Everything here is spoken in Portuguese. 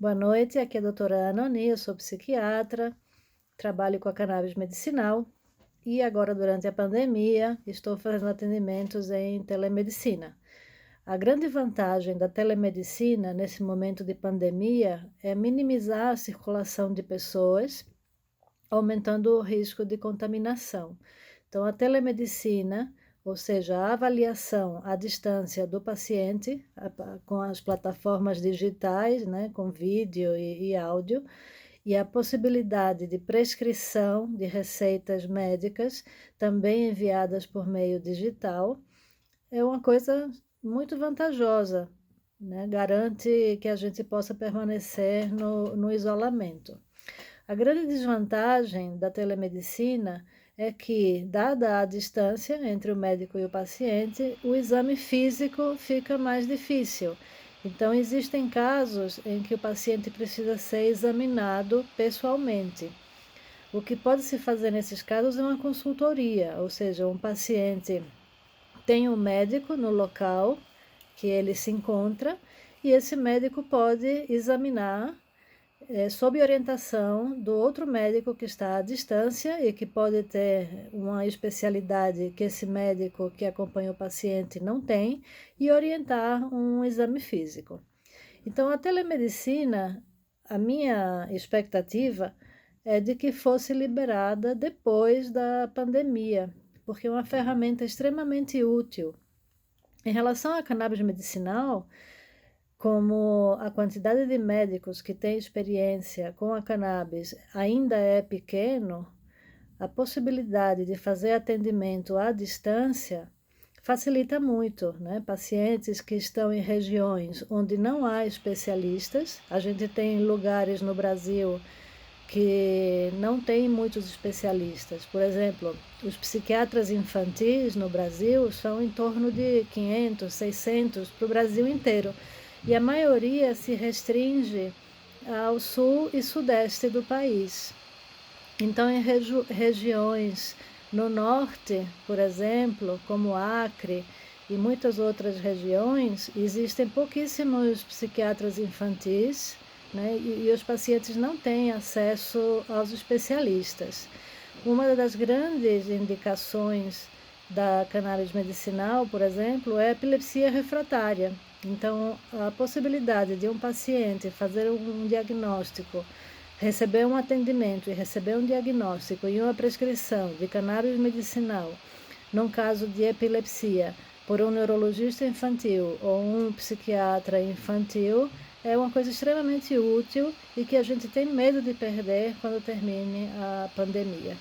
Boa noite, aqui é a doutora Anoni, eu sou psiquiatra, trabalho com a cannabis medicinal e agora, durante a pandemia, estou fazendo atendimentos em telemedicina. A grande vantagem da telemedicina nesse momento de pandemia é minimizar a circulação de pessoas, aumentando o risco de contaminação. Então, a telemedicina, ou seja, a avaliação à distância do paciente, com as plataformas digitais, né, com vídeo e áudio, e a possibilidade de prescrição de receitas médicas, também enviadas por meio digital, é uma coisa muito vantajosa, né? Garante que a gente possa permanecer no isolamento. A grande desvantagem da telemedicina é que, dada a distância entre o médico e o paciente, o exame físico fica mais difícil. Então, existem casos em que o paciente precisa ser examinado pessoalmente. O que pode se fazer nesses casos é uma consultoria, ou seja, um paciente tem um médico no local que ele se encontra e esse médico pode examinar sob orientação do outro médico que está à distância e que pode ter uma especialidade que esse médico que acompanha o paciente não tem, e orientar um exame físico. Então, a telemedicina, a minha expectativa é de que fosse liberada depois da pandemia, porque é uma ferramenta extremamente útil. Em relação à cannabis medicinal, como a quantidade de médicos que têm experiência com a cannabis ainda é pequeno, a possibilidade de fazer atendimento à distância facilita muito, né? Pacientes que estão em regiões onde não há especialistas, a gente tem lugares no Brasil que não tem muitos especialistas. Por exemplo, os psiquiatras infantis no Brasil são em torno de 500, 600 para o Brasil inteiro. E a maioria se restringe ao sul e sudeste do país. Então, em regiões no norte, por exemplo, como Acre e muitas outras regiões, existem pouquíssimos psiquiatras infantis, né, e os pacientes não têm acesso aos especialistas. Uma das grandes indicações da cannabis medicinal, por exemplo, é a epilepsia refratária. Então, a possibilidade de um paciente fazer um diagnóstico, receber um atendimento e receber um diagnóstico e uma prescrição de cannabis medicinal, num caso de epilepsia, por um neurologista infantil ou um psiquiatra infantil, é uma coisa extremamente útil e que a gente tem medo de perder quando termine a pandemia.